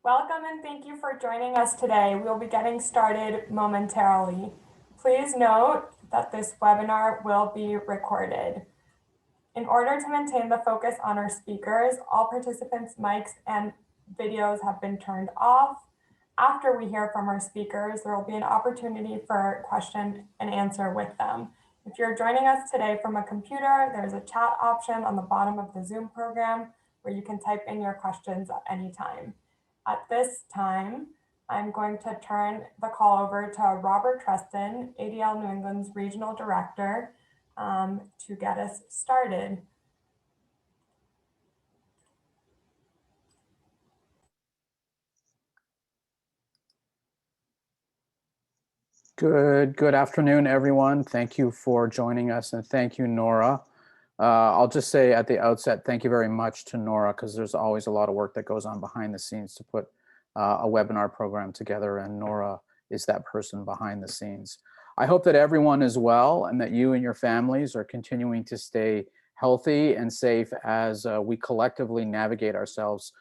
Welcome and thank you for joining us today. We'll be getting started momentarily. Please note that this webinar will be recorded. In order to maintain the focus on our speakers, all participants' mics and videos have been turned off. After we hear from our speakers, there will be an opportunity for question and answer with them. If you're joining us today from a computer, there's a chat option on the bottom of the Zoom program where you can type in your questions at any time. At this time, I'm going to turn the call over to Robert Treston, ADL New England's Regional Director, to get us started. Good afternoon, everyone. Thank you for joining us, and thank you, Nora. I'll just say at the outset, thank you very much to Nora, because there's always a lot of work that goes on behind the scenes to put a webinar program together, and Nora is that person behind the scenes. I hope that everyone is well and that you and your families are continuing to stay healthy and safe as we collectively navigate ourselves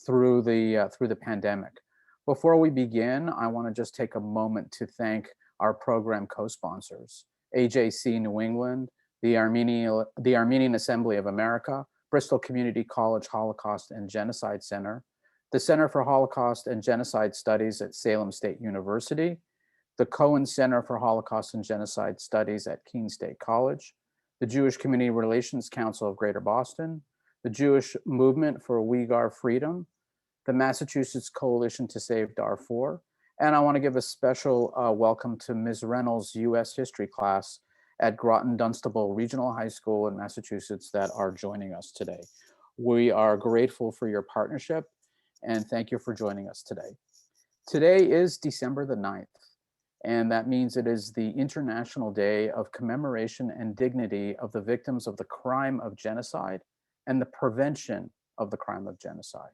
through the pandemic. Before we begin, I want to just take a moment to thank our program co-sponsors, AJC New England, the Armenian Assembly of America, Bristol Community College Holocaust and Genocide Center, the Center for Holocaust and Genocide Studies at Salem State University, the Cohen Center for Holocaust and Genocide Studies at Keene State College, the Jewish Community Relations Council of Greater Boston, the Jewish Movement for Uyghur Freedom, the Massachusetts Coalition to Save Darfur, and I want to give a special welcome to Ms. Reynolds' U.S. History class at Groton-Dunstable Regional High School in Massachusetts that are joining us today. We are grateful for your partnership and thank you for joining us today. Today is December the 9th, and that means it is the International Day of Commemoration and Dignity of the Victims of the Crime of Genocide and the Prevention of the Crime of Genocide.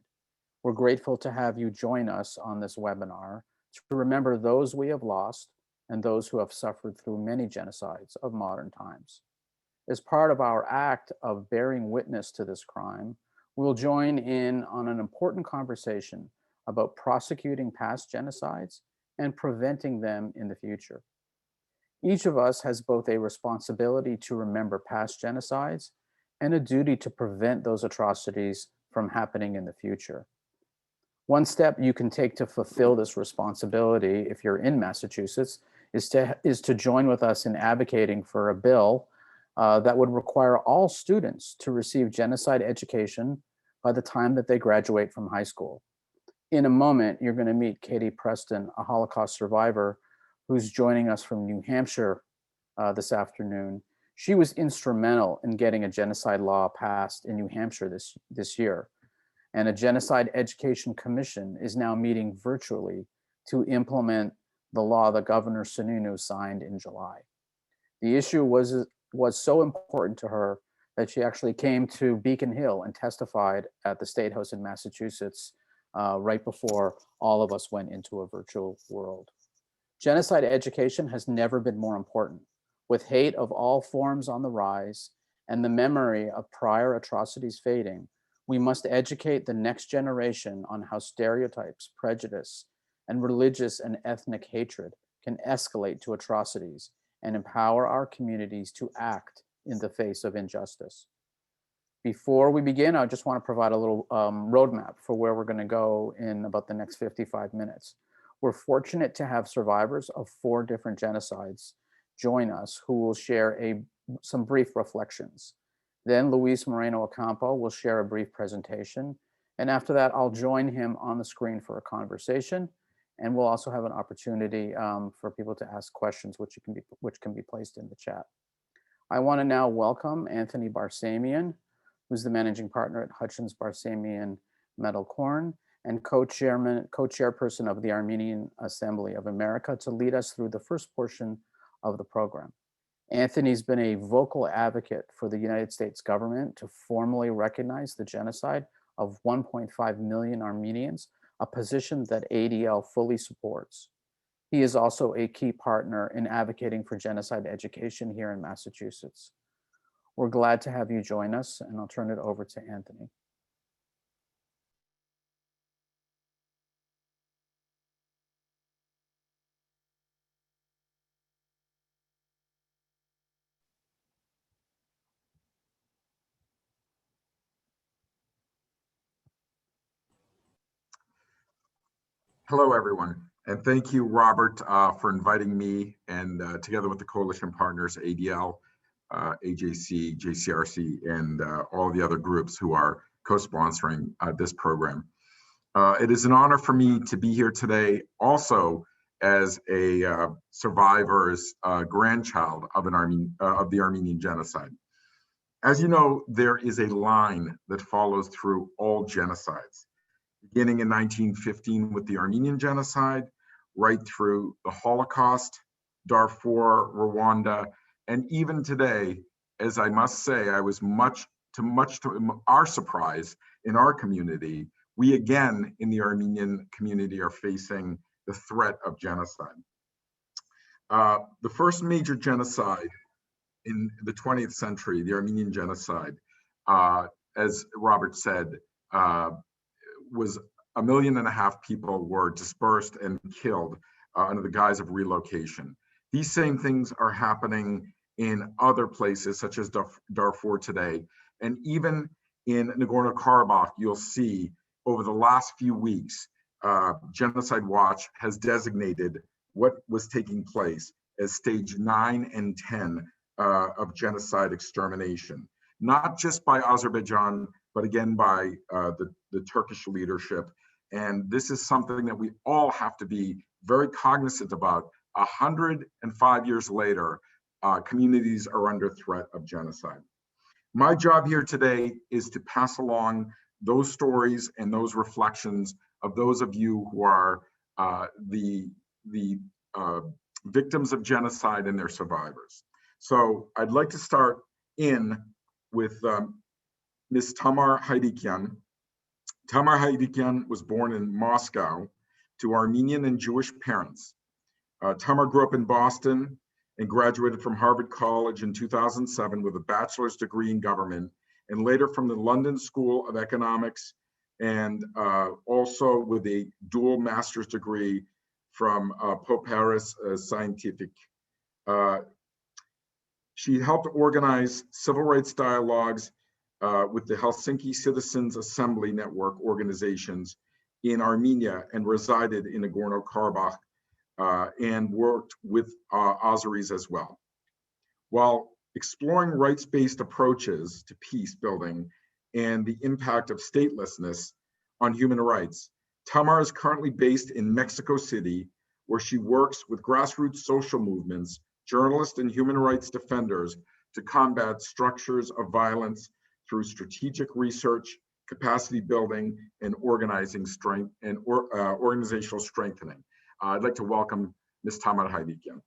We're grateful to have you join us on this webinar to remember those we have lost and those who have suffered through many genocides of modern times. As part of our act of bearing witness to this crime, we'll join in on an important conversation about prosecuting past genocides and preventing them in the future. Each of us has both a responsibility to remember past genocides and a duty to prevent those atrocities from happening in the future. One step you can take to fulfill this responsibility, if you're in Massachusetts, is to join with us in advocating for a bill that would require all students to receive genocide education by the time that they graduate from high school. In a moment, you're going to meet Katie Preston, a Holocaust survivor who's joining us from New Hampshire this afternoon. She was instrumental in getting a genocide law passed in New Hampshire this year. And a Genocide Education Commission is now meeting virtually to implement the law that Governor Sununu signed in July. The issue was so important to her that she actually came to Beacon Hill and testified at the State House in Massachusetts right before all of us went into a virtual world. Genocide education has never been more important. With hate of all forms on the rise and the memory of prior atrocities fading, we must educate the next generation on how stereotypes, prejudice, and religious and ethnic hatred can escalate to atrocities and empower our communities to act in the face of injustice. Before we begin, I just want to provide a little roadmap for where we're going to go in about the next 55 minutes. We're fortunate to have survivors of 4 different genocides join us who will share some brief reflections. Then Luis Moreno-Ocampo will share a brief presentation. And after that, I'll join him on the screen for a conversation. And we'll also have an opportunity for people to ask questions, which can be placed in the chat. I want to now welcome Anthony Barsamian, who's the managing partner at Hutchins Barsamian Metalcorn and co-chairperson of the Armenian Assembly of America, to lead us through the first portion of the program. Anthony's been a vocal advocate for the United States government to formally recognize the genocide of 1.5 million Armenians, a position that ADL fully supports. He is also a key partner in advocating for genocide education here in Massachusetts. We're glad to have you join us, and I'll turn it over to Anthony. Hello, everyone. And thank you, Robert, for inviting me and together with the coalition partners, ADL, AJC, JCRC, and all the other groups who are co-sponsoring this program. It is an honor for me to be here today also as a survivor's grandchild of the Armenian genocide. As you know, there is a line that follows through all genocides, beginning in 1915 with the Armenian genocide, right through the Holocaust, Darfur, Rwanda, and even today, as I must say, I was much to our surprise in our community, we again in the Armenian community are facing the threat of genocide. The first major genocide in the 20th century, the Armenian genocide, as Robert said, was 1.5 million people were dispersed and killed under the guise of relocation. These same things are happening in other places, such as Darfur today. And even in Nagorno-Karabakh, you'll see over the last few weeks, Genocide Watch has designated what was taking place as stage 9 and 10 of genocide extermination, not just by Azerbaijan, but again by the Turkish leadership. And this is something that we all have to be very cognizant about. 105 years later, communities are under threat of genocide. My job here today is to pass along those stories and those reflections of those of you who are the victims of genocide and their survivors. So I'd like to start with Ms. Tamar Haidikyan. Tamar Haidikyan was born in Moscow to Armenian and Jewish parents. Tamar grew up in Boston and graduated from Harvard College in 2007 with a bachelor's degree in government, and later from the London School of Economics, and also with a dual master's degree from Paris Scientific. She helped organize civil rights dialogues with the Helsinki Citizens Assembly Network organizations in Armenia and resided in Nagorno-Karabakh and worked with Azeris as well. While exploring rights-based approaches to peace building and the impact of statelessness on human rights, Tamar is currently based in Mexico City, where she works with grassroots social movements, journalists, and human rights defenders to combat structures of violence through strategic research, capacity building, and organizational strengthening. I'd like to welcome Ms. Tamar Haidikyan.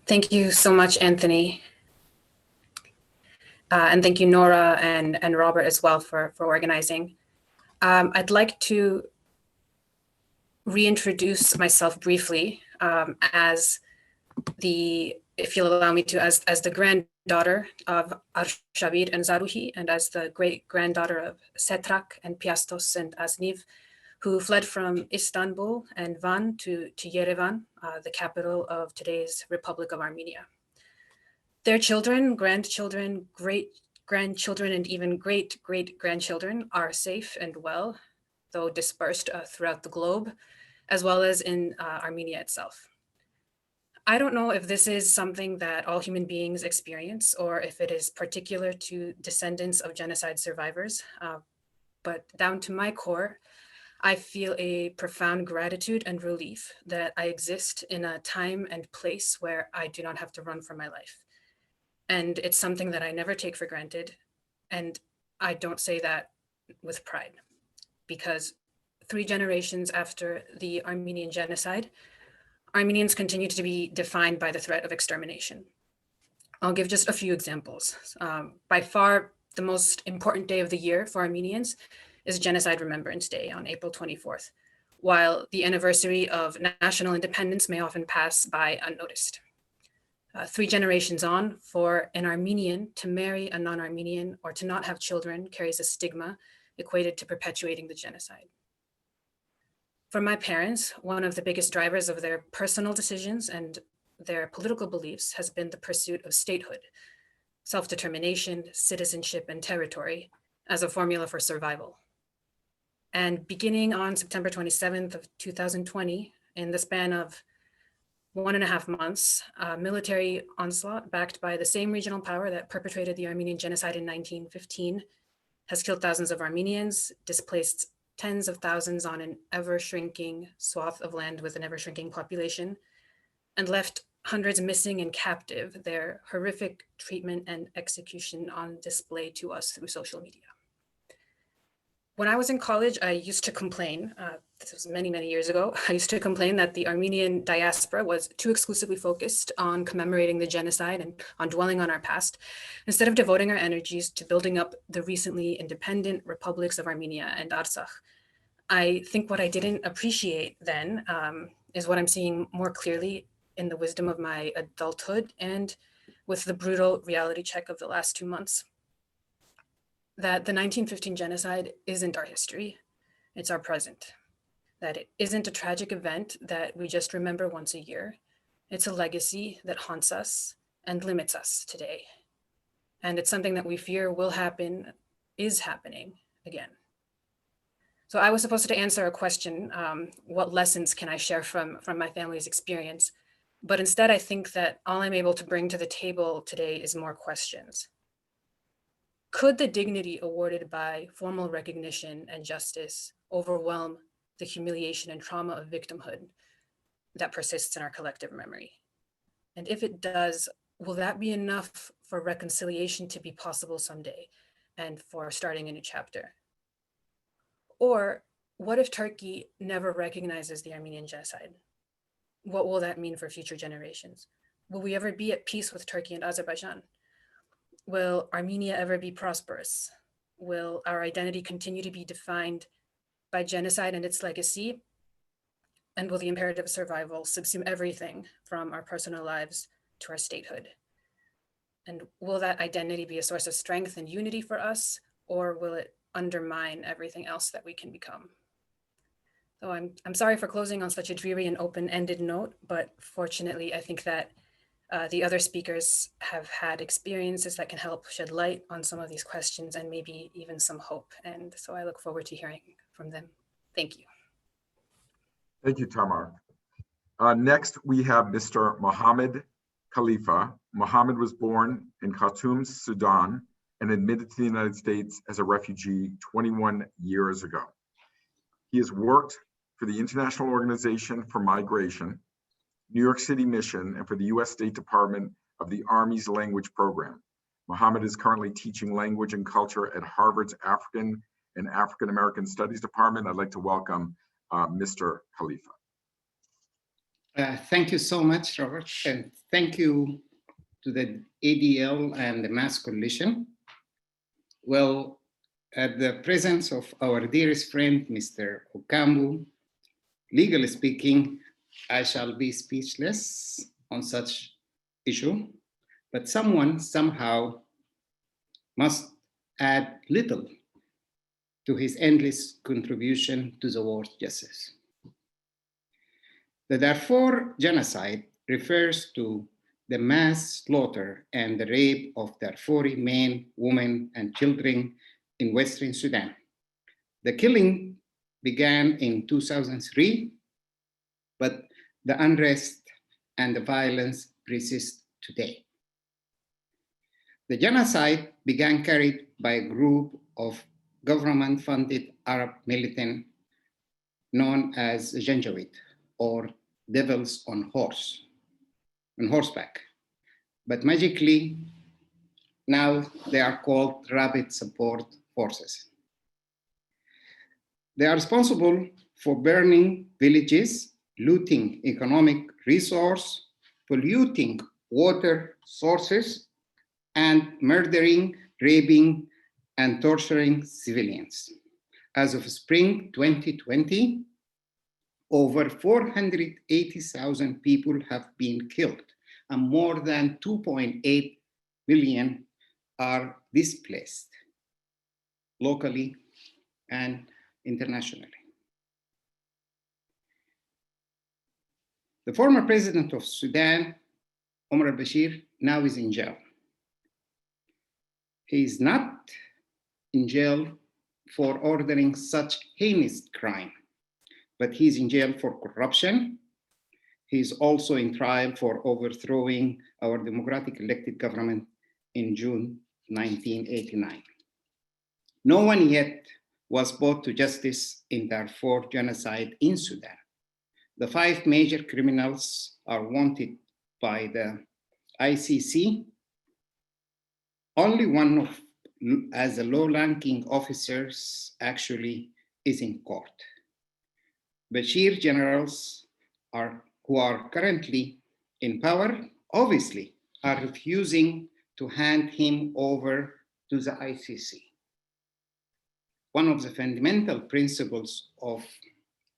Thank you so much, Anthony. And thank you, Nora and Robert as well for organizing. I'd like to reintroduce myself briefly as if you'll allow me to, as the granddaughter of Arshavir and Zaruhi, and as the great-granddaughter of Setrak and Piastos and Asniv, who fled from Istanbul and Van to Yerevan, the capital of today's Republic of Armenia. Their children, grandchildren, great-grandchildren, and even great-great-grandchildren are safe and well, though dispersed throughout the globe, as well as in Armenia itself. I don't know if this is something that all human beings experience or if it is particular to descendants of genocide survivors, but down to my core, I feel a profound gratitude and relief that I exist in a time and place where I do not have to run for my life. And it's something that I never take for granted. And I don't say that with pride, because 3 generations after the Armenian genocide, Armenians continue to be defined by the threat of extermination. I'll give just a few examples. By far, the most important day of the year for Armenians is Genocide Remembrance Day on April 24th, while the anniversary of national independence may often pass by unnoticed. 3 generations on, for an Armenian to marry a non-Armenian or to not have children carries a stigma equated to perpetuating the genocide. For my parents, one of the biggest drivers of their personal decisions and their political beliefs has been the pursuit of statehood, self-determination, citizenship, and territory as a formula for survival. And beginning on September 27th of 2020, in the span of 1.5 months, a military onslaught backed by the same regional power that perpetrated the Armenian genocide in 1915 has killed thousands of Armenians, displaced tens of thousands on an ever-shrinking swath of land with an ever-shrinking population, and left hundreds missing and captive, their horrific treatment and execution on display to us through social media. When I was in college, I used to complain, this was many, many years ago, I used to complain that the Armenian diaspora was too exclusively focused on commemorating the genocide and on dwelling on our past, instead of devoting our energies to building up the recently independent republics of Armenia and Artsakh. I think what I didn't appreciate then is what I'm seeing more clearly in the wisdom of my adulthood and with the brutal reality check of the last 2 months. That the 1915 genocide isn't our history, it's our present. That it isn't a tragic event that we just remember once a year. It's a legacy that haunts us and limits us today. And it's something that we fear will happen, is happening again. So I was supposed to answer a question, what lessons can I share from my family's experience? But instead, I think that all I'm able to bring to the table today is more questions. Could the dignity awarded by formal recognition and justice overwhelm the humiliation and trauma of victimhood that persists in our collective memory? And if it does, will that be enough for reconciliation to be possible someday and for starting a new chapter? Or what if Turkey never recognizes the Armenian genocide? What will that mean for future generations? Will we ever be at peace with Turkey and Azerbaijan? Will Armenia ever be prosperous? Will our identity continue to be defined by genocide and its legacy? And will the imperative of survival subsume everything from our personal lives to our statehood? And will that identity be a source of strength and unity for us, or will it undermine everything else that we can become? So I'm sorry for closing on such a dreary and open-ended note, but fortunately, I think that the other speakers have had experiences that can help shed light on some of these questions and maybe even some hope. And so I look forward to hearing from them. Thank you. Thank you, Tamar. Next, we have Mr. Mohammed Khalifa. Mohammed was born in Khartoum, Sudan, and admitted to the United States as a refugee 21 years ago. He has worked for the International Organization for Migration, New York City Mission, and for the US State Department of the Army's Language Program. Mohammed is currently teaching language and culture at Harvard's African and African American Studies Department. I'd like to welcome Mr. Khalifa. Thank you so much, Robert, and thank you to the ADL and the Mass Coalition. Well, at the presence of our dearest friend, Mr. Ocampo, legally speaking, I shall be speechless on such issue, but someone somehow must add little to his endless contribution to the world justice. The Darfur genocide refers to the mass slaughter and the rape of Darfuri men, women, and children in Western Sudan. The killing began in 2003, but the unrest and the violence persist today. The genocide began carried by a group of government-funded Arab militant known as Janjaweed, or devils on horseback. But magically, now they are called Rapid Support Forces. They are responsible for burning villages, looting economic resource, polluting water sources, and murdering, raping, and torturing civilians. As of spring 2020, over 480,000 people have been killed, and more than 2.8 million are displaced locally and internationally. The former president of Sudan, Omar al-Bashir, now is in jail. He is not in jail for ordering such heinous crime, but he's in jail for corruption. He's also in trial for overthrowing our democratic elected government in June 1989. No one yet was brought to justice in Darfur genocide in Sudan. The 5 major criminals are wanted by the ICC. Only one of, as a low-ranking officers, actually is in court. Bashir generals who are currently in power, obviously, are refusing to hand him over to the ICC. One of the fundamental principles of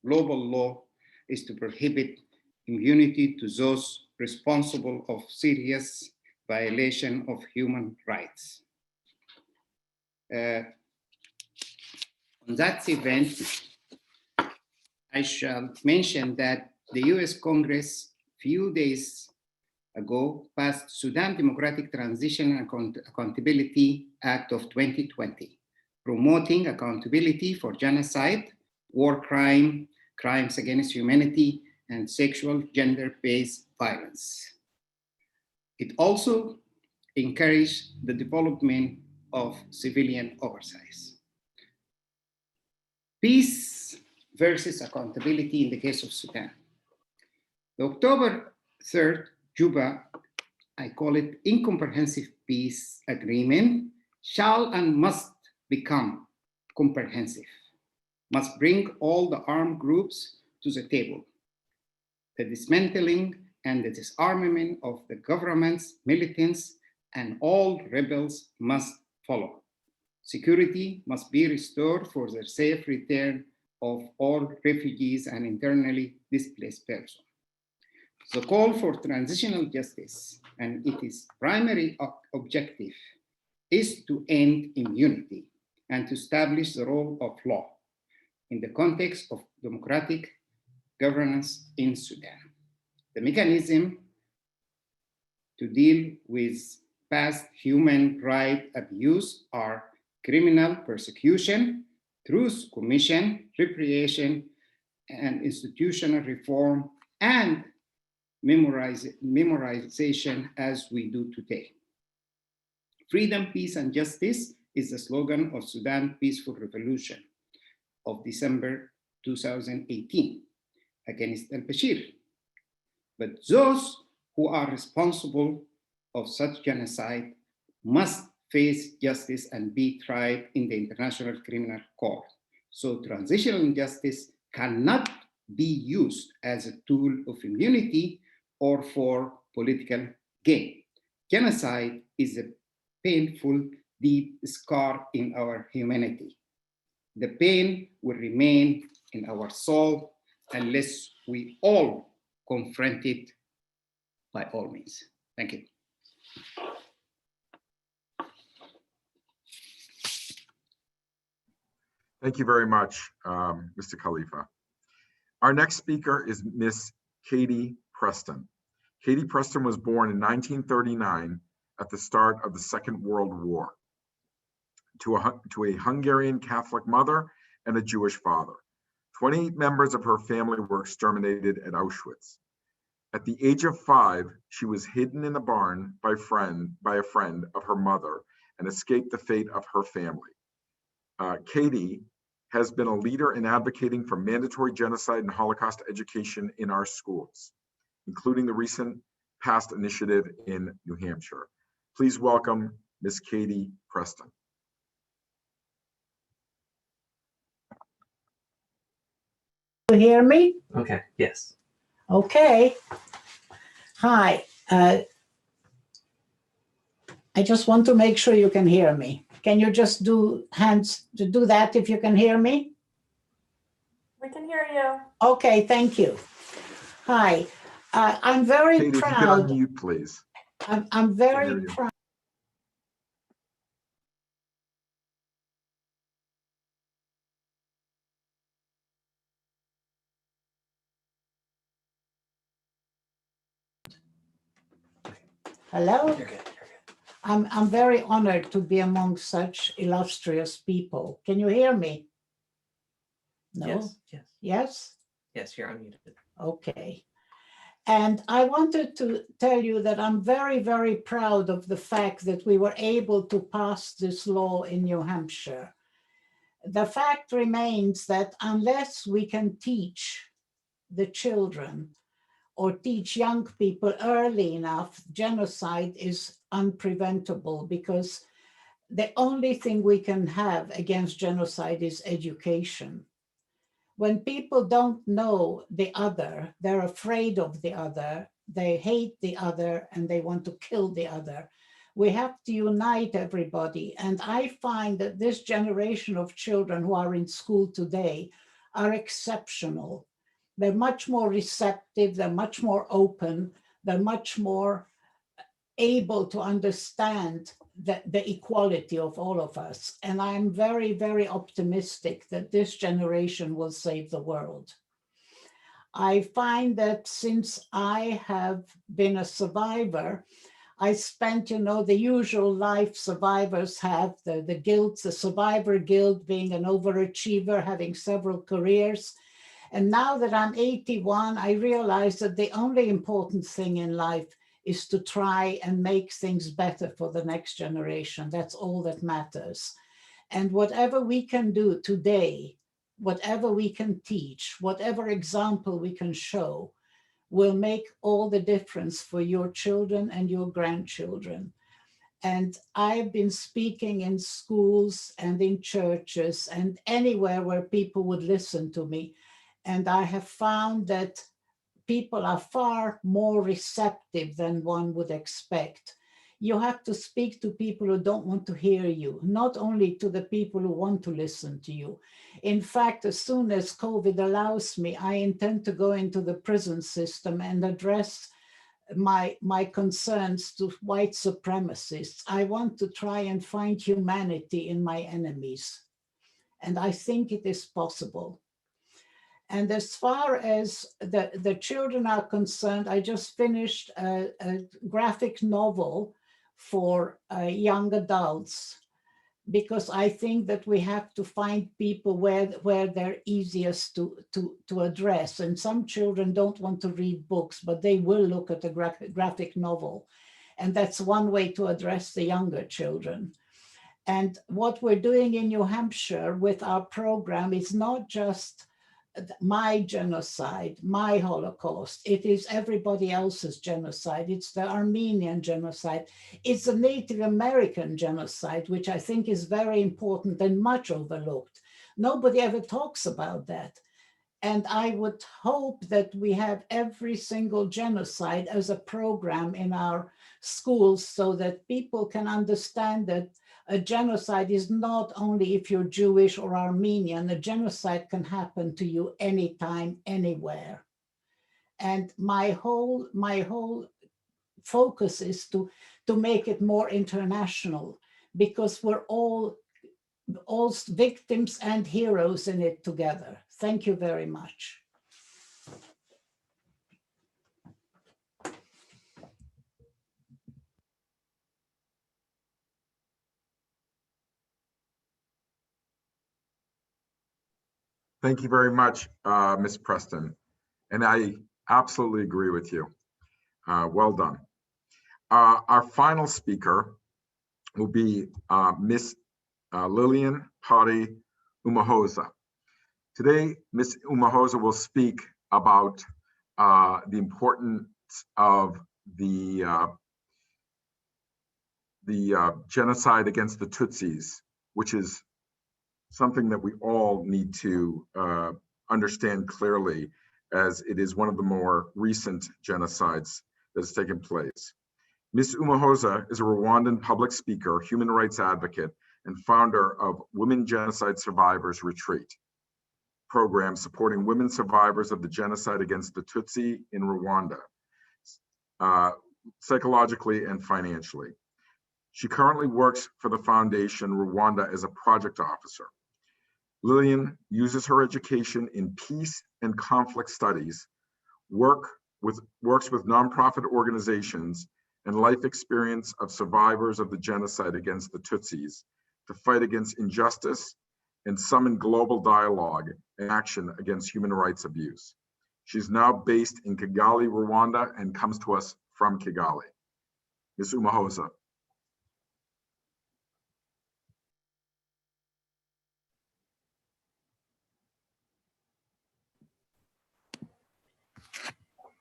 global law is to prohibit immunity to those responsible of serious violation of human rights. On that event, I shall mention that the US Congress, few days ago, passed Sudan Democratic Transition and Accountability Act of 2020, promoting accountability for genocide, war crime, crimes against humanity, and sexual gender-based violence. It also encouraged the development of civilian oversight. Peace versus accountability in the case of Sudan. The October 3rd Juba, I call it incomprehensive peace agreement, shall and must become comprehensive, must bring all the armed groups to the table. The dismantling and the disarmament of the government's militants and all rebels must follow. Security must be restored for the safe return of all refugees and internally displaced persons. The call for transitional justice and its primary objective is to end impunity and to establish the role of law in the context of democratic governance in Sudan. The mechanism to deal with past human rights abuse are criminal persecution, truth commission, reparation, and institutional reform, and memorization as we do today. Freedom, peace, and justice is the slogan of Sudan Peaceful Revolution of December 2018 against al-Bashir. But those who are responsible of such genocide must face justice and be tried in the International Criminal Court. So transitional justice cannot be used as a tool of immunity or for political gain. Genocide is a painful, deep scar in our humanity. The pain will remain in our soul unless we all confront it by all means. Thank you. Thank you very much, Mr. Khalifa. Our next speaker is Miss Katie Preston. Katie Preston was born in 1939 at the start of the Second World War to a Hungarian Catholic mother and a Jewish father. 28 members of her family were exterminated at Auschwitz. At the age of 5, she was hidden in a barn by a friend of her mother and escaped the fate of her family. Katie has been a leader in advocating for mandatory genocide and Holocaust education in our schools, including the recent passed initiative in New Hampshire. Please welcome Ms. Katie Preston. You hear me? Okay, yes. Okay. Hi. I just want to make sure you can hear me. Can you just do hands to do that if you can hear me? We can hear you. Okay, thank you. Hi. I'm very Katie, proud. if you could unmute, please. I'm very proud. Hello? You're good. I'm very honored to be among such illustrious people. Can you hear me? No? Yes, yes, Yes? yes, you're unmuted. Okay. And I wanted to tell you that I'm very, very proud of the fact that we were able to pass this law in New Hampshire. The fact remains that unless we can teach the children or teach young people early enough, genocide is unpreventable, because the only thing we can have against genocide is education. When people don't know the other, they're afraid of the other, they hate the other, and they want to kill the other. We have to unite everybody. And I find that this generation of children who are in school today are exceptional. They're much more receptive, they're much more open, they're much more able to understand the equality of all of us. And I'm very, very optimistic that this generation will save the world. I find that since I have been a survivor, I spent, the usual life survivors have, the guilt, the survivor guilt, being an overachiever, having several careers. And now that I'm 81, I realize that the only important thing in life is to try and make things better for the next generation. That's all that matters. And whatever we can do today, whatever we can teach, whatever example we can show, will make all the difference for your children and your grandchildren. And I've been speaking in schools and in churches and anywhere where people would listen to me. And I have found that people are far more receptive than one would expect. You have to speak to people who don't want to hear you, not only to the people who want to listen to you. In fact, as soon as COVID allows me, I intend to go into the prison system and address my concerns to white supremacists. I want to try and find humanity in my enemies. And I think it is possible. And as far as the children are concerned, I just finished a graphic novel for young adults, because I think that we have to find people where they're easiest to address. And some children don't want to read books, but they will look at a graphic novel. And that's one way to address the younger children. And what we're doing in New Hampshire with our program is not just my genocide, my Holocaust. It is everybody else's genocide. It's the Armenian genocide. It's the Native American genocide, which I think is very important and much overlooked. Nobody ever talks about that. And I would hope that we have every single genocide as a program in our schools, so that people can understand that a genocide is not only if you're Jewish or Armenian. A genocide can happen to you anytime, anywhere. And my whole focus is to make it more international, because we're all victims and heroes in it together. Thank you very much. Thank you very much, Ms. Preston. And I absolutely agree with you. Well done. Our final speaker will be Ms. Lillian Pari Umahosa. Today, Ms. Umahosa will speak about the importance of the genocide against the Tutsis, which is something that we all need to understand clearly, as it is one of the more recent genocides that has taken place. Ms. Umahosa is a Rwandan public speaker, human rights advocate, and founder of Women Genocide Survivors Retreat program supporting women survivors of the genocide against the Tutsi in Rwanda, psychologically and financially. She currently works for the Foundation Rwanda as a project officer. Lillian uses her education in peace and conflict studies, works with nonprofit organizations, and life experience of survivors of the genocide against the Tutsis to fight against injustice and summon global dialogue and action against human rights abuse. She's now based in Kigali, Rwanda, and comes to us from Kigali. Ms. Umuhoza.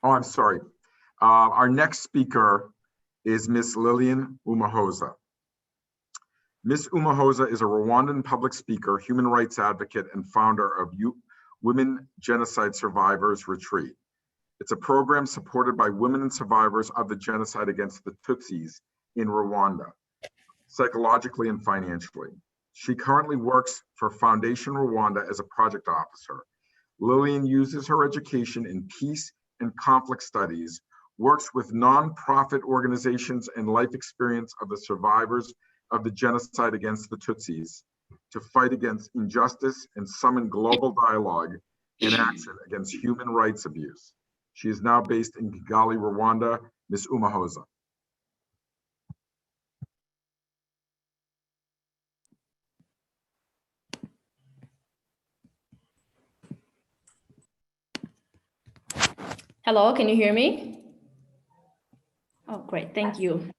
Oh, I'm sorry. Our next speaker is Ms. Lilian Umuhoza. Ms. Umuhoza is a Rwandan public speaker, human rights advocate, and founder of Women Genocide Survivors Retreat. It's a program supported by women and survivors of the genocide against the Tutsis in Rwanda, psychologically and financially. She currently works for Foundation Rwanda as a project officer. Lillian uses her education in peace and conflict studies, works with nonprofit organizations and life experience of the survivors of the genocide against the Tutsis to fight against injustice and summon global dialogue and action against human rights abuse. She is now based in Kigali, Rwanda. Ms. Umuhoza. Hello, can you hear me? Oh, great, thank you.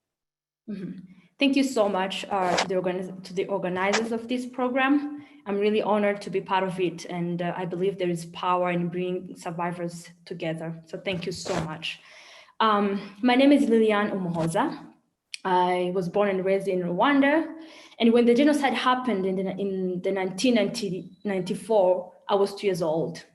Thank you so much to the organizers of this program. I'm really honored to be part of it, and I believe there is power in bringing survivors together. So thank you so much. My name is Lilian Umuhoza. I was born and raised in Rwanda, and when the genocide happened in the 1994, I was 2 years old.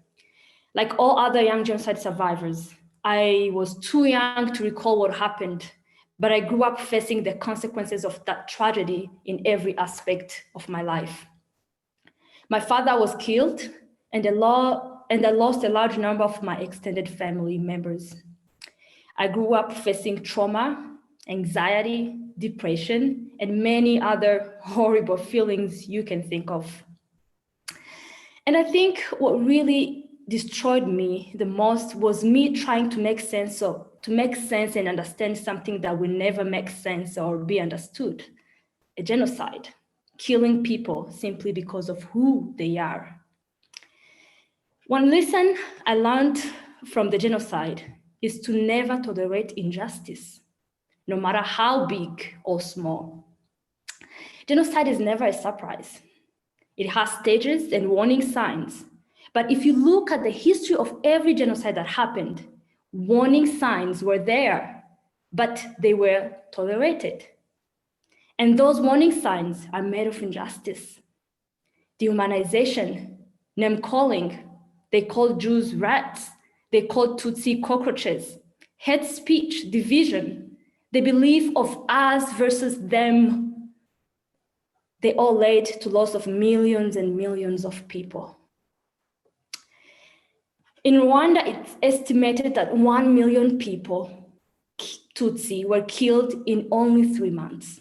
Like all other young genocide survivors, I was too young to recall what happened, but I grew up facing the consequences of that tragedy in every aspect of my life. My father was killed, and I lost a large number of my extended family members. I grew up facing trauma, anxiety, depression, and many other horrible feelings you can think of. And I think what really destroyed me the most was me trying to make sense and understand something that will never make sense or be understood: a genocide, killing people simply because of who they are. One lesson I learned from the genocide is to never tolerate injustice, no matter how big or small. Genocide is never a surprise. It has stages and warning signs. But if you look at the history of every genocide that happened, warning signs were there, but they were tolerated. And those warning signs are made of injustice. Dehumanization, name calling, they called Jews rats, they called Tutsi cockroaches, hate speech, division, the belief of us versus them, they all led to loss of millions and millions of people. In Rwanda, it's estimated that 1 million people, Tutsi, were killed in only 3 months.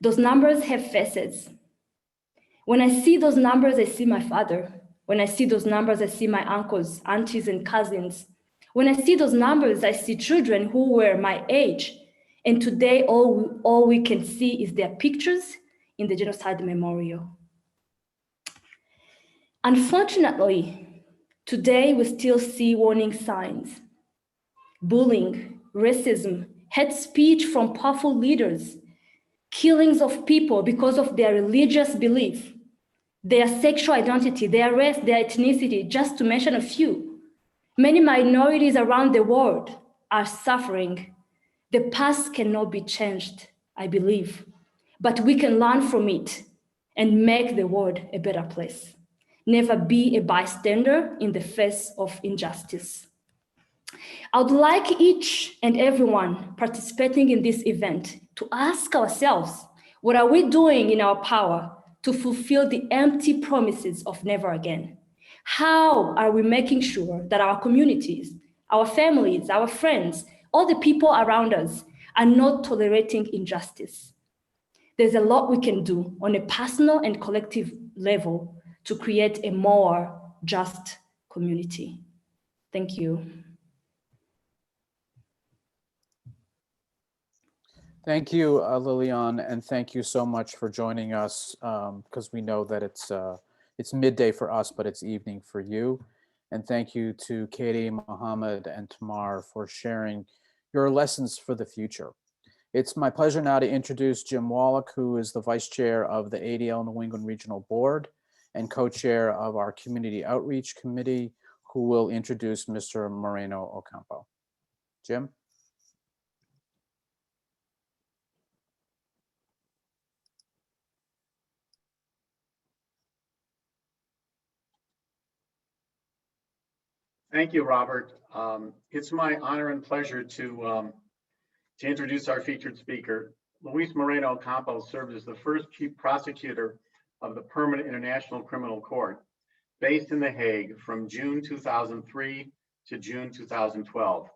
Those numbers have faces. When I see those numbers, I see my father. When I see those numbers, I see my uncles, aunties, and cousins. When I see those numbers, I see children who were my age. And today, all we can see is their pictures in the genocide memorial. Unfortunately, today we still see warning signs: bullying, racism, hate speech from powerful leaders, killings of people because of their religious belief, their sexual identity, their race, their ethnicity, just to mention a few. Many minorities around the world are suffering. The past cannot be changed, I believe, but we can learn from it and make the world a better place. Never be a bystander in the face of injustice. I would like each and everyone participating in this event to ask ourselves, what are we doing in our power to fulfill the empty promises of never again? How are we making sure that our communities, our families, our friends, all the people around us are not tolerating injustice? There's a lot we can do on a personal and collective level to create a more just community. Thank you. Thank you, Lilian, and thank you so much for joining us, because we know that it's midday for us, but it's evening for you. And thank you to Katie, Mohammed, and Tamar for sharing your lessons for the future. It's my pleasure now to introduce Jim Wallach, who is the Vice Chair of the ADL New England Regional Board and Co-Chair of our Community Outreach Committee, who will introduce Mr. Moreno-Ocampo. Jim? Thank you, Robert. It's my honor and pleasure to introduce our featured speaker. Luis Moreno-Ocampo served as the first chief prosecutor of the Permanent International Criminal Court, based in The Hague from June 2003 to June 2012.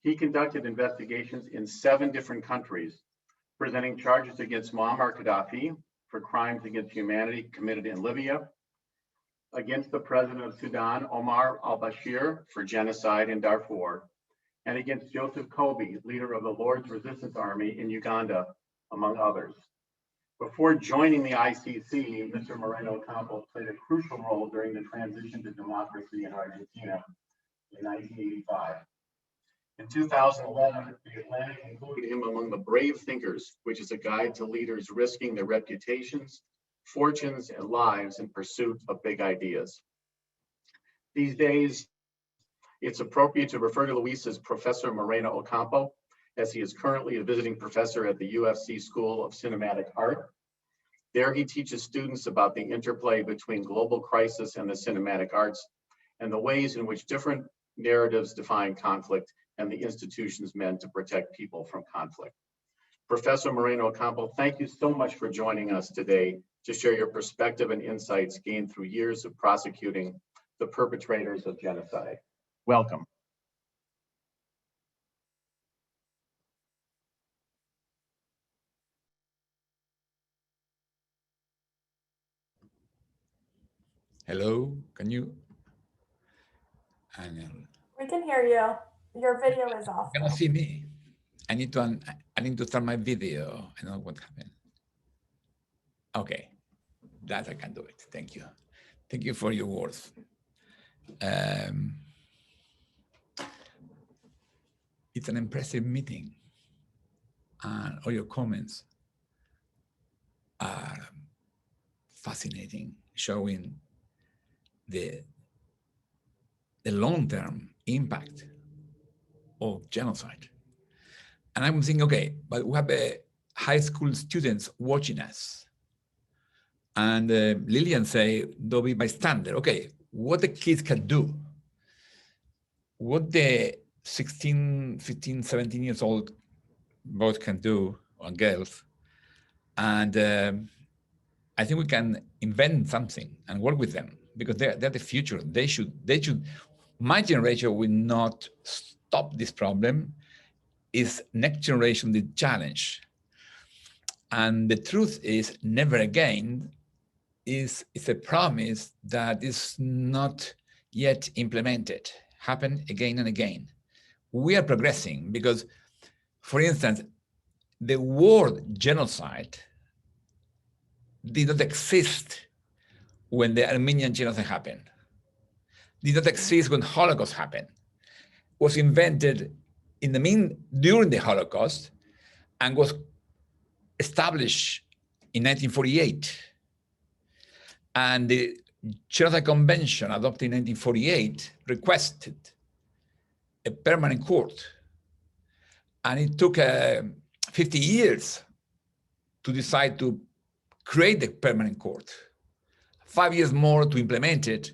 He conducted investigations in 7 different countries, presenting charges against Muammar Gaddafi for crimes against humanity committed in Libya, against the president of Sudan, Omar al-Bashir, for genocide in Darfur, and against Joseph Kobey, leader of the Lord's Resistance Army in Uganda, among others. Before joining the ICC, Mr. Moreno-Ocampo played a crucial role during the transition to democracy in Argentina in 1985. In 2011, The Atlantic included him among the Brave Thinkers, which is a guide to leaders risking their reputations, fortunes, and lives in pursuit of big ideas. These days, it's appropriate to refer to Luis as Professor Moreno-Ocampo, as he is currently a visiting professor at the UFC School of Cinematic Art. There he teaches students about the interplay between global crisis and the cinematic arts, and the ways in which different narratives define conflict and the institutions meant to protect people from conflict. Professor Moreno-Ocampo, thank you so much for joining us today to share your perspective and insights gained through years of prosecuting the perpetrators of genocide. Welcome. Hello, can you? We can hear you. Your video is off. You cannot see me. I need to start my video. I don't know what happened. Okay, that I can do it. Thank you. Thank you for your words. It's an impressive meeting, and all your comments are fascinating, showing the long-term impact of genocide. And I'm thinking, okay, but we have high school students watching us. And Lillian say, don't be bystander. Okay, what the kids can do, what the 16, 15, 17 years old boys can do, or girls. And I think we can invent something and work with them, because they're the future. They should, my generation will not stop this problem. Is next generation the challenge. And the truth is, never again is a promise that is not yet implemented, happen again and again. We are progressing because, for instance, the word genocide did not exist when the Armenian genocide happened. Did not exist when Holocaust happened. Was invented during the Holocaust and was established in 1948. And the Genocide Convention adopted in 1948 requested a permanent court. And it took 50 years to decide to create the permanent court, 5 years more to implement it.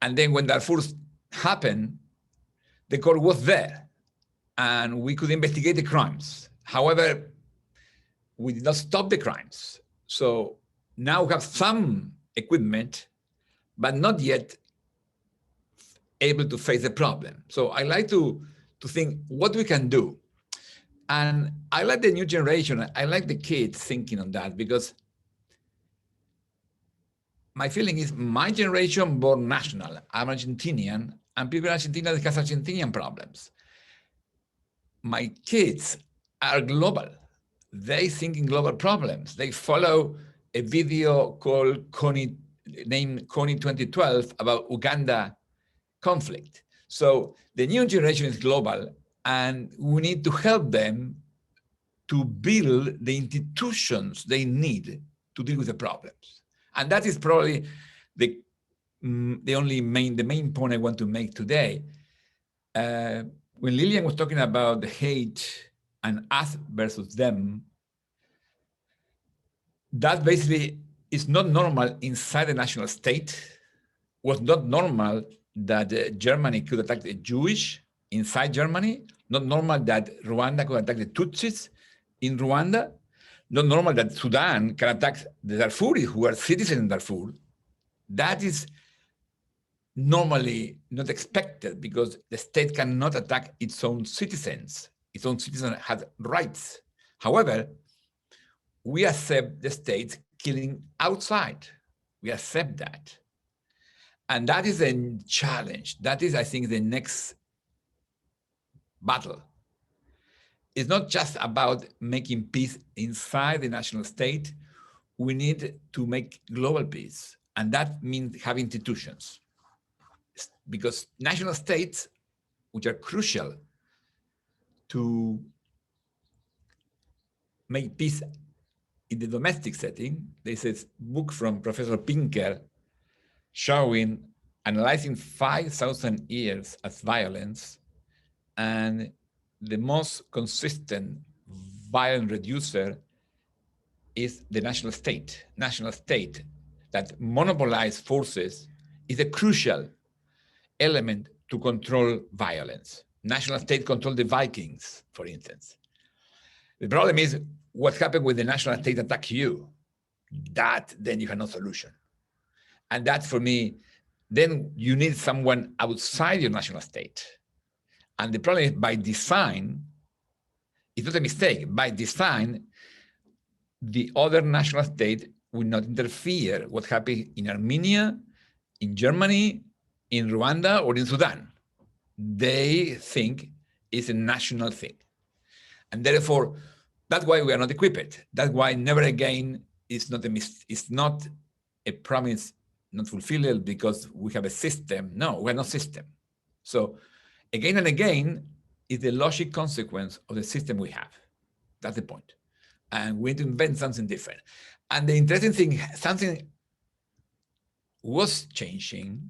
And then when Darfur happened, the court was there and we could investigate the crimes. However, we did not stop the crimes. So now we have some equipment, but not yet able to face the problem. So I like to think what we can do. And I like the new generation. I like the kids thinking on that, because my feeling is my generation born national. I'm Argentinian, and people in Argentina that has Argentinian problems. My kids are global. They think in global problems. They follow a video called named Coney 2012 about Uganda conflict. So the new generation is global, and we need to help them to build the institutions they need to deal with the problems. And that is probably the main point I want to make today. When Lillian was talking about the hate and us versus them, that basically is not normal inside the national state. Was not normal that Germany could attack the Jewish inside Germany. Not normal that Rwanda could attack the Tutsis in Rwanda. Not normal that Sudan can attack the Darfuris who are citizens in Darfur. That is normally not expected because the state cannot attack its own citizens. Its own citizens have rights. However, we accept the state killing outside. We accept that. And that is a challenge. That is, I think, the next battle. It's not just about making peace inside the national state. We need to make global peace. And that means having institutions. Because national states, which are crucial to make peace in the domestic setting, there's a book from Professor Pinker showing, analyzing 5,000 years as violence, and the most consistent violent reducer is the national state. National state that monopolizes forces is a crucial element to control violence. National state control the Vikings, for instance. The problem is what happened when the national state attack you. That, then you have no solution. And that, for me, then you need someone outside your national state. And the problem is, by design, it's not a mistake. By design, the other national state will not interfere what happened in Armenia, in Germany, in Rwanda, or in Sudan. They think it's a national thing. And therefore, that's why we are not equipped. That's why never again is not a promise not fulfilled because we have a system. No, we're not system. So again and again is the logic consequence of the system we have. That's the point. And we need to invent something different. And the interesting thing, something was changing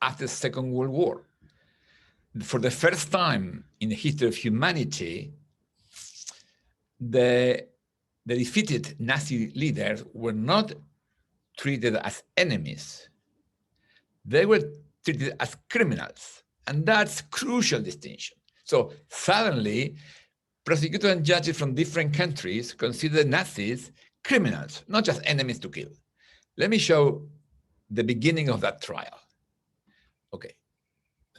after the Second World War. For the first time in the history of humanity, the defeated Nazi leaders were not treated as enemies. They were treated as criminals. And that's a crucial distinction. So suddenly, prosecutors and judges from different countries consider Nazis criminals, not just enemies to kill. Let me show the beginning of that trial. Okay,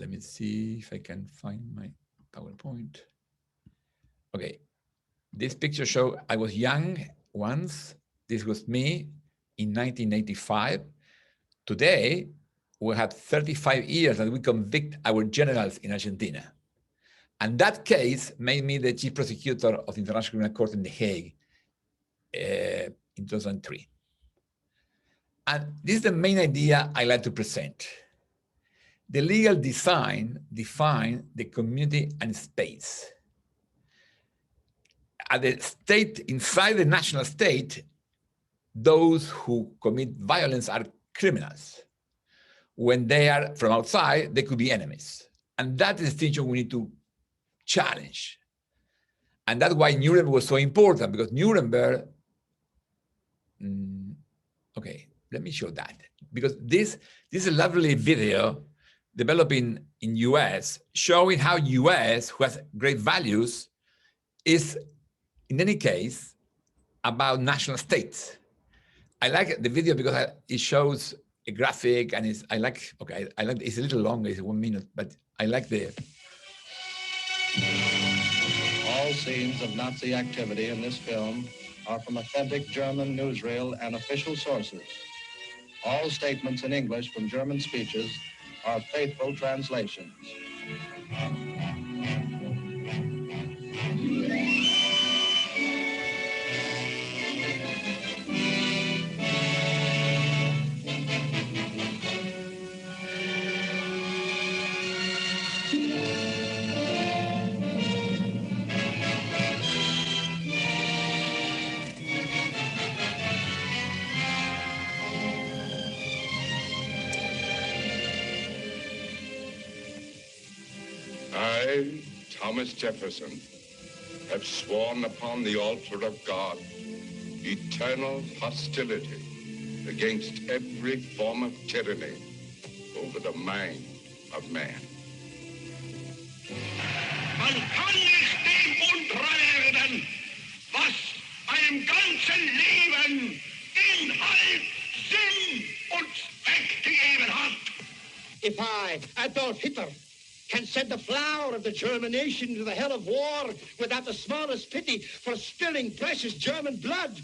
let me see if I can find my PowerPoint. Okay, this picture shows I was young once. This was me in 1985. Today, we have 35 years that we convict our generals in Argentina. And that case made me the chief prosecutor of the International Criminal Court in The Hague in 2003. And this is the main idea I like to present. The legal design defines the community and space. At the state, inside the national state, those who commit violence are criminals. When they are from outside, they could be enemies. And that distinction we need to challenge. And that's why Nuremberg was so important, because Nuremberg, okay, let me show that. Because this is a lovely video developing in US, showing how US, who has great values, is, in any case, about national states. I like the video because it shows a graphic, and it's a little longer, it's 1 minute, but I like the... All scenes of Nazi activity in this film are from authentic German newsreel and official sources. All statements in English from German speeches are faithful translations. I, Thomas Jefferson, have sworn upon the altar of God eternal hostility against every form of tyranny over the mind of man. Man kann nicht dem untreu werden, was einem ganzen Leben Inhalt, Sinn und Zweck gegeben hat. If I, Adolf Hitler, can send the flower of the German nation to the hell of war without the smallest pity for spilling precious German blood,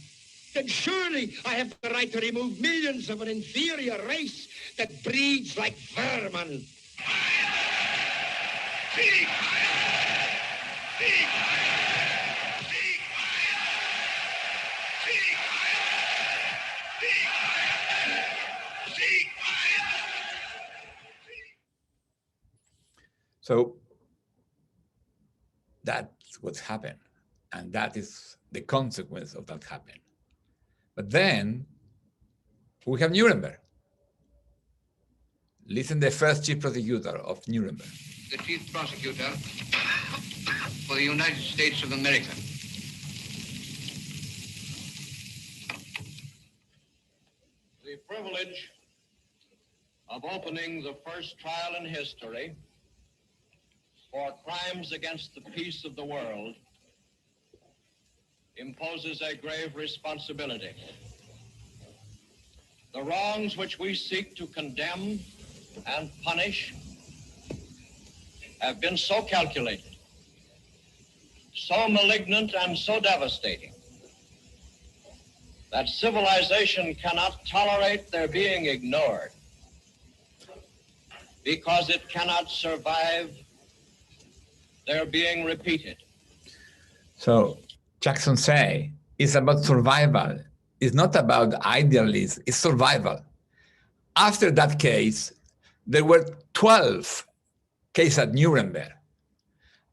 then surely I have the right to remove millions of an inferior race that breeds like vermin. So that's what's happened. And that is the consequence of that happening. But then we have Nuremberg. Listen to the first chief prosecutor of Nuremberg. The chief prosecutor for the United States of America. The privilege of opening the first trial in history for crimes against the peace of the world imposes a grave responsibility. The wrongs which we seek to condemn and punish have been so calculated, so malignant and so devastating that civilization cannot tolerate their being ignored because it cannot survive their being repeated. So Jackson say it's about survival. It's not about idealism, it's survival. After that case, there were 12 cases at Nuremberg.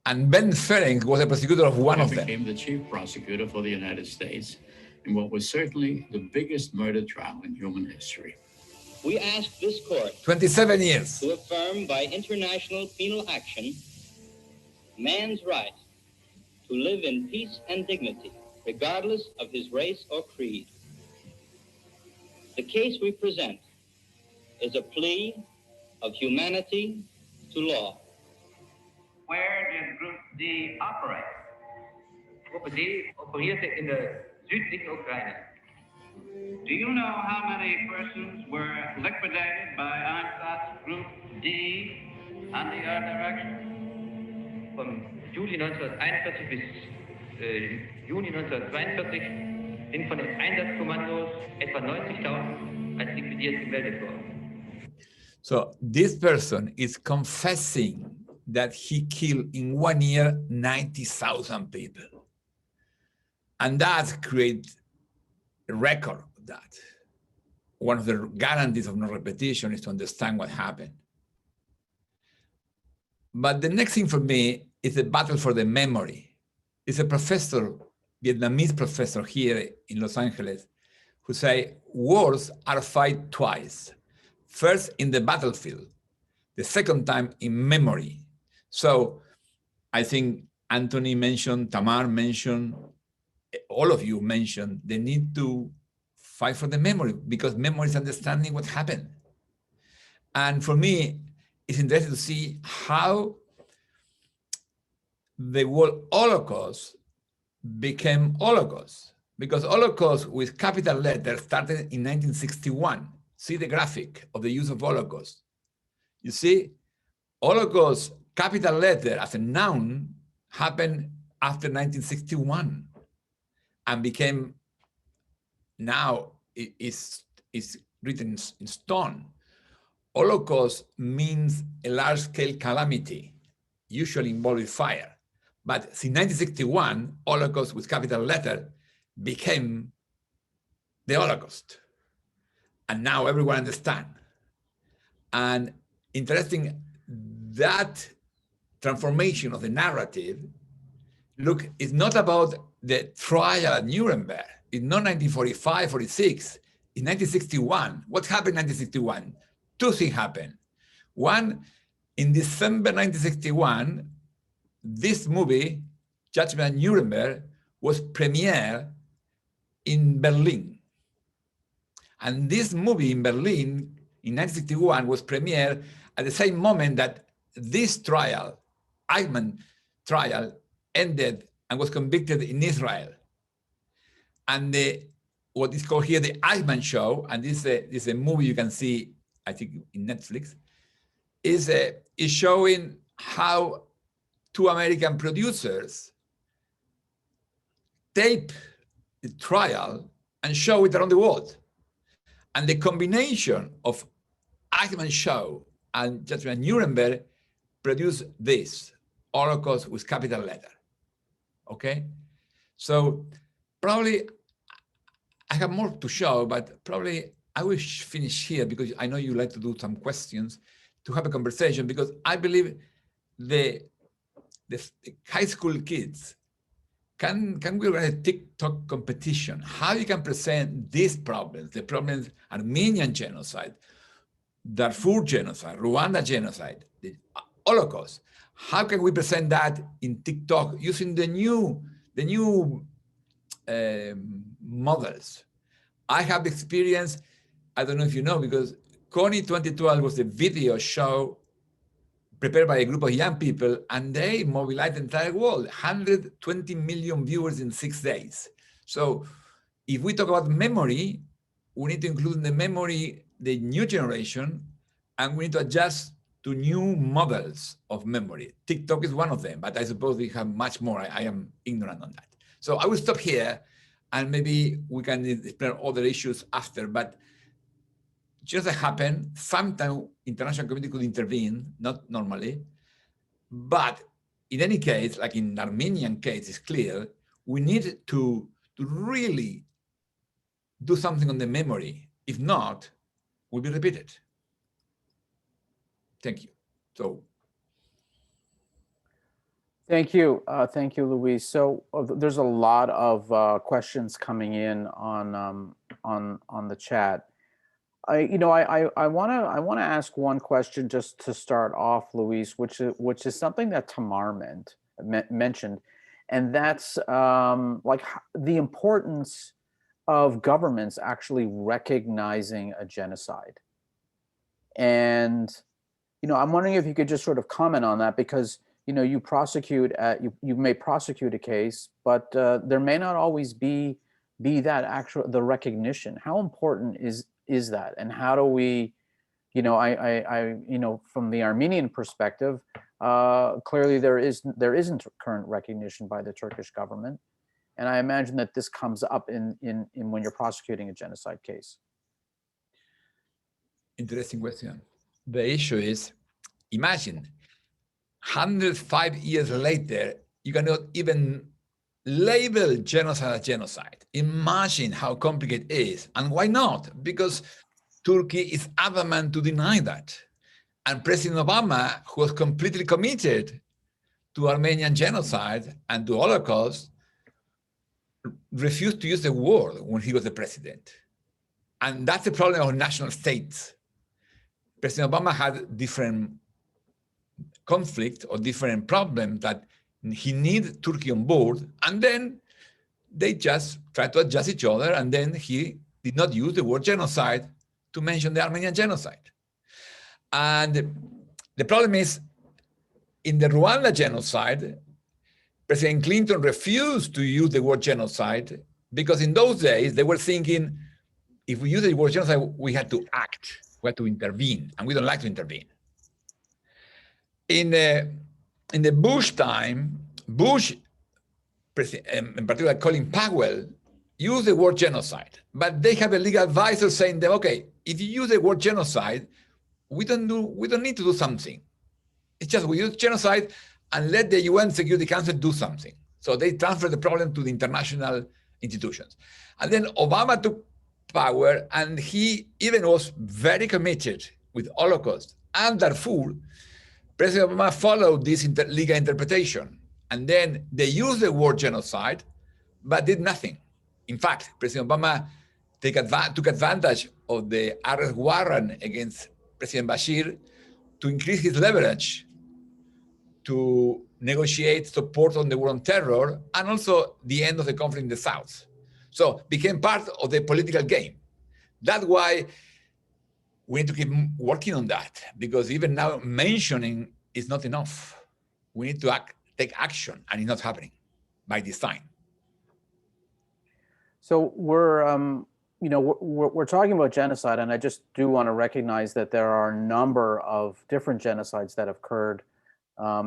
And Ben Ferenc was a prosecutor of one of them. He became the chief prosecutor for the United States in what was certainly the biggest murder trial in human history. We ask this court 27 years to affirm by international penal action man's right to live in peace and dignity, regardless of his race or creed. The case we present is a plea of humanity to law. Where the Group D operates. Gruppe D operierte in der südlichen Ukraine. Do you know how many persons were liquidated by Einsatzgruppe Group D under your direction? Von Juli 1941 bis Juni 1942 sind von den Einsatzkommandos etwa 90.000 als liquidiert gemeldet worden. So this person is confessing that he killed in 1 year 90,000 people. And that creates a record of that. One of the guarantees of no repetition is to understand what happened. But the next thing for me is the battle for the memory. It's a professor, Vietnamese professor here in Los Angeles, who say wars are fought twice. First in the battlefield, the second time in memory. So I think Anthony mentioned, Tamar mentioned, all of you mentioned the need to fight for the memory, because memory is understanding what happened. And for me, it's interesting to see how the word Holocaust became Holocaust, because Holocaust with capital letters started in 1961. See the graphic of the use of Holocaust. You see, Holocaust, capital letter as a noun, happened after 1961 and became, now it is written in stone. Holocaust means a large-scale calamity, usually involving fire. But since 1961, Holocaust with capital letter became the Holocaust. And now everyone understands. And interesting, that transformation of the narrative, look, it's not about the trial at Nuremberg. It's not 1945, 46. In 1961, what happened in 1961? Two things happened. One, in December 1961, this movie, Judgment at Nuremberg, was premiered in Berlin. And this movie in Berlin in 1961 was premiered at the same moment that this trial, Eichmann trial, ended and was convicted in Israel. And what is called here the Eichmann show, and this is a movie you can see, I think, in Netflix, is showing how two American producers tape the trial and show it around the world. And the combination of Eichmann show and Judgment at Nuremberg produced this, Holocaust with capital letter, okay? So probably I have more to show, but probably I will finish here because I know you like to do some questions to have a conversation, because I believe the high school kids, can we run a TikTok competition? How you can present these problems, the problems, Armenian genocide, Darfur genocide, Rwanda genocide, the Holocaust. How can we present that in TikTok using the new models? I have experience, I don't know if you know, because Coney 2012 was a video show prepared by a group of young people, and they mobilized the entire world, 120 million viewers in 6 days. So if we talk about memory, we need to include in the memory the new generation, and we need to adjust to new models of memory. TikTok is one of them, but I suppose we have much more. I am ignorant on that. So I will stop here, and maybe we can explore other issues after, but just that happened, sometimes international community could intervene, not normally, but in any case, like in Armenian case, it's clear, we need to really do something on the memory. If not, will be repeated. Thank you. So. Thank you, Luis. So there's a lot of questions coming in on the chat. I want to ask one question just to start off, Luis, which is something that Tamar mentioned, and that's like the importance of governments actually recognizing a genocide. And I'm wondering if you could just sort of comment on that, because you may prosecute a case, but there may not always be that the recognition. How important is that, and how do we, from the Armenian perspective, clearly there isn't current recognition by the Turkish government, and I imagine that this comes up in when you're prosecuting a genocide case. Interesting question. The issue is, imagine 105 years later, you cannot even label genocide as genocide. Imagine how complicated it is. And why not? Because Turkey is adamant to deny that. And President Obama, who was completely committed to Armenian genocide and to Holocaust, refused to use the word when he was the president. And that's the problem of national states. President Obama had different conflict or different problems that he needed Turkey on board, and then they just tried to adjust each other, and then he did not use the word genocide to mention the Armenian genocide. And the problem is, in the Rwanda genocide, President Clinton refused to use the word genocide because in those days they were thinking, if we use the word genocide, we had to act, we had to intervene, and we don't like to intervene. In the Bush time, Bush, in particular Colin Powell, used the word genocide, but they have a legal advisor saying that, okay, if you use the word genocide, we don't need to do something. It's just we use genocide and let the UN Security Council do something. So they transfer the problem to the international institutions. And then Obama took power, and he even was very committed with Holocaust and Darfur. President Obama followed this legal interpretation, and then they used the word genocide, but did nothing. In fact, President Obama took advantage of the arrest warrant against President Bashir to increase his leverage to negotiate support on the war on terror and also the end of the conflict in the South. So became part of the political game. That's why we need to keep working on that, because even now mentioning is not enough. We need to take action, and it's not happening by design. So we're talking about genocide, and I just do want to recognize that there are a number of different genocides that have occurred,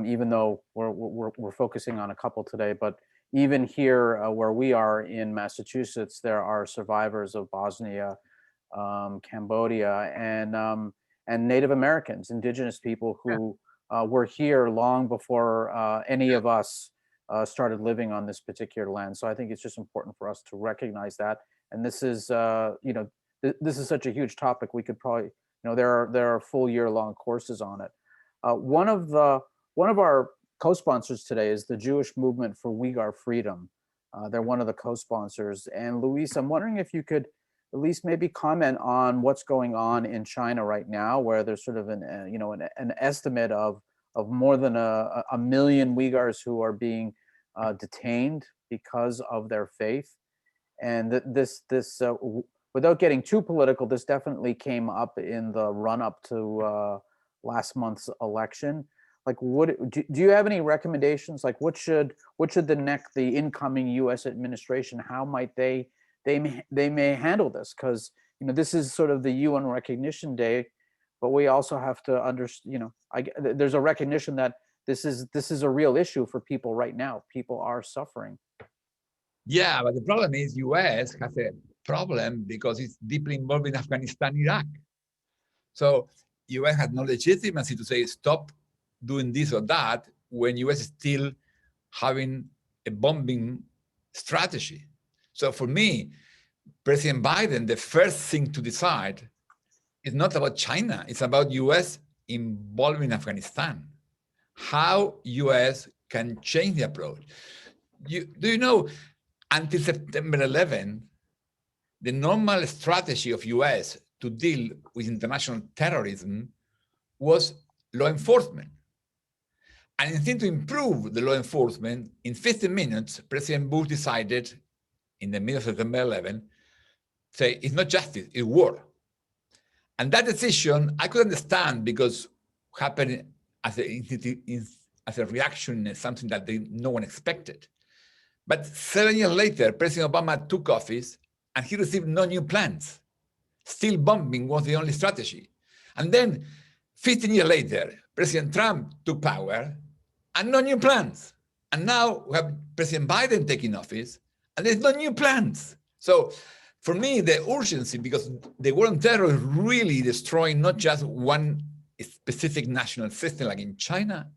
even though we're focusing on a couple today. But even here where we are in Massachusetts, there are survivors of Bosnia, Cambodia, and Native Americans, indigenous people who were here long before any of us started living on this particular land. So I think it's just important for us to recognize that. And this is, this is such a huge topic. We could probably, there are full year-long courses on it. One of our co-sponsors today is the Jewish Movement for Uyghur Freedom. They're one of the co-sponsors. And Luis, I'm wondering if you could at least maybe comment on what's going on in China right now, where there's sort of an estimate of more than a million Uyghurs who are being detained because of their faith. And this without getting too political, this definitely came up in the run-up to last month's election. Like, do you have any recommendations? Like, what should the incoming U.S. administration, how might they may handle this? Because this is sort of the UN Recognition Day, but we also have to understand. There's a recognition that this is a real issue for people right now. People are suffering. Yeah, but the problem is U.S. has a problem because it's deeply involved in Afghanistan, Iraq. So U.S. has no legitimacy to say stop doing this or that when U.S. is still having a bombing strategy. So for me, President Biden, the first thing to decide is not about China. It's about U.S. involved in Afghanistan. How U.S. can change the approach. Do you know, until September 11, the normal strategy of U.S. to deal with international terrorism was law enforcement. And instead to improve the law enforcement, in 15 minutes, President Bush decided in the middle of September 11, say it's not justice, it's war. And that decision I could understand because happened as a reaction, something that no one expected. But 7 years later, President Obama took office and he received no new plans. Still bombing was the only strategy. And then 15 years later, President Trump took power and no new plans. And now we have President Biden taking office and there's no new plans. So for me, the urgency, because the war on terror is really destroying not just one specific national system like in China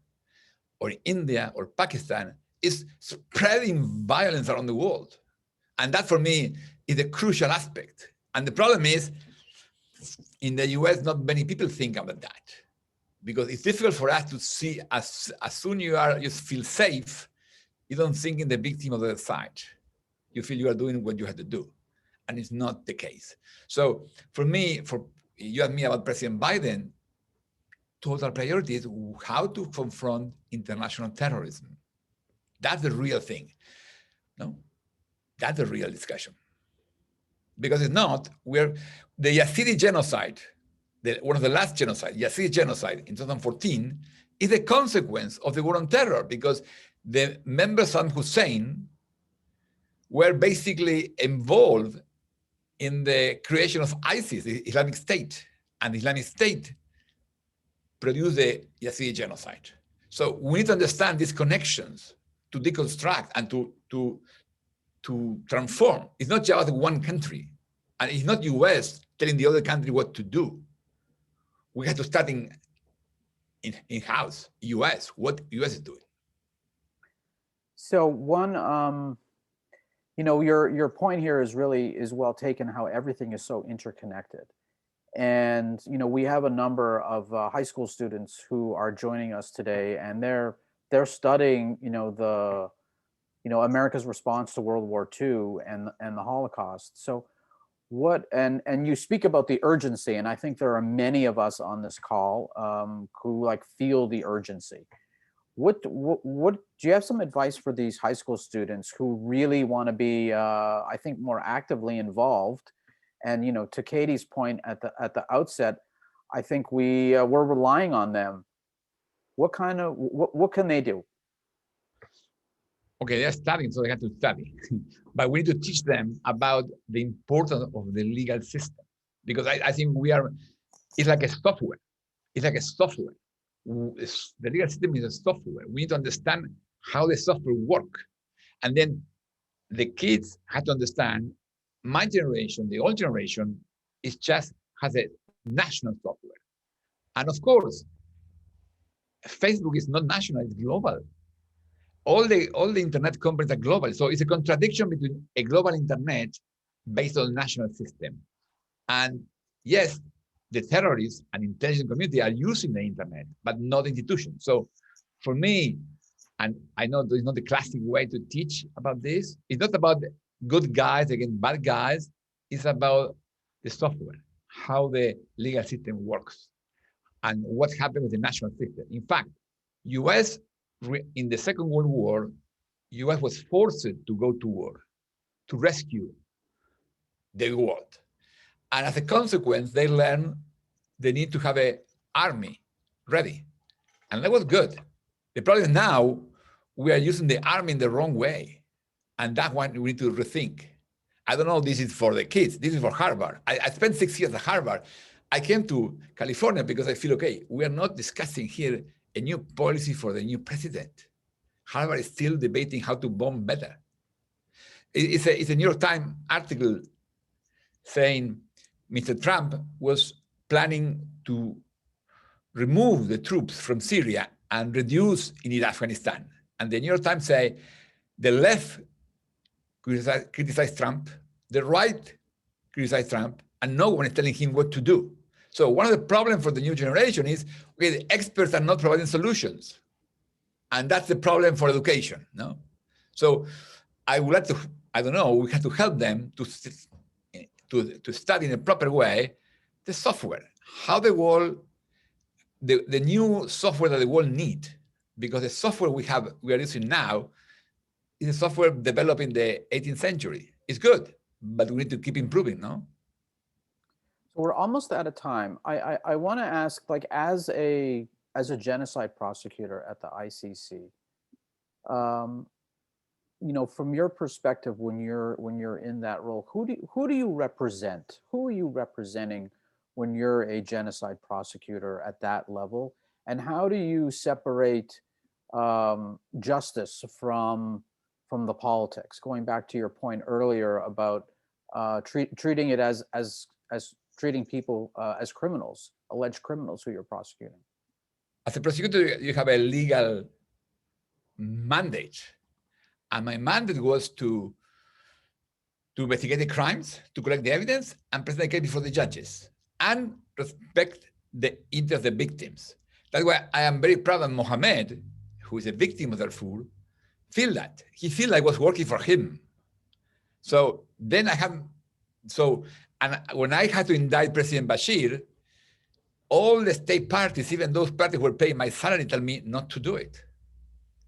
or India or Pakistan, is spreading violence around the world. And that for me is a crucial aspect. And the problem is, in the US, not many people think about that. Because it's difficult for us to see as soon you feel safe, you don't think in the victim of the other side. You feel you are doing what you have to do. And it's not the case. So for me, for you and me about President Biden, total priority is how to confront international terrorism. That's the real thing. No, that's the real discussion. Because if not, the Yazidi genocide, one of the last genocide, Yazidi genocide in 2014, is a consequence of the war on terror because the members of Hussein were basically involved in the creation of ISIS, the Islamic State, and the Islamic State produced the Yazidi genocide. So we need to understand these connections to deconstruct and to transform. It's not just one country, and it's not US telling the other country what to do. We have to start in-house, US, what US is doing. So one, your point here is well taken, how everything is so interconnected. And, we have a number of high school students who are joining us today, and they're studying, America's response to World War II and the Holocaust. So and you speak about the urgency, and I think there are many of us on this call who feel the urgency. what do you have some advice for these high school students who really want to be, I think, more actively involved? And to Katie's point at the outset, I think we're relying on them. What can they do? Okay, they're studying, so they have to study. But we need to teach them about the importance of the legal system, because I think it's like a software. It's like a software. The legal system is a software. We need to understand how the software works. And then the kids have to understand my generation, the old generation, has a national software. And of course, Facebook is not national, it's global. All the internet companies are global. So it's a contradiction between a global internet based on a national system. And yes, the terrorists and intelligence community are using the internet, but not institutions. So for me, and I know there's not the classic way to teach about this, it's not about good guys against bad guys, it's about the software, how the legal system works, and what happened with the national system. In fact, US, in the Second World War, US was forced to go to war, to rescue the world. And as a consequence, they learned they need to have an army ready. And that was good. The problem is now we are using the army in the wrong way. And that one we need to rethink. I don't know, this is for the kids. This is for Harvard. I spent 6 years at Harvard. I came to California because I feel, okay, we are not discussing here a new policy for the new president. Harvard is still debating how to bomb better. It's a New York Times article saying Mr. Trump was planning to remove the troops from Syria and reduce in Afghanistan. And the New York Times say the left criticized Trump, the right criticized Trump, and no one is telling him what to do. So one of the problems for the new generation is, okay, the experts are not providing solutions. And that's the problem for education, no? So I would like to, I don't know, we have to help them to study in a proper way the software, how the world, the new software that the world needs, because the software we are using now is a software developed in the 18th century. It's good, but we need to keep improving, no? So we're almost out of time. I want to ask, like, as a genocide prosecutor at the ICC, from your perspective, when you're in that role, who do you represent? Who are you representing when you're a genocide prosecutor at that level? And how do you separate justice from the politics? Going back to your point earlier about treating it as treating people as criminals, alleged criminals who you're prosecuting. As a prosecutor, you have a legal mandate. And my mandate was to investigate the crimes, to collect the evidence, and present the case before the judges, and respect the interests of the victims. That's why I am very proud of Mohammed, who is a victim of Darfur, feel that. He feel like I was working for him. So then and when I had to indict President Bashir, all the state parties, even those parties who were paying my salary, tell me not to do it.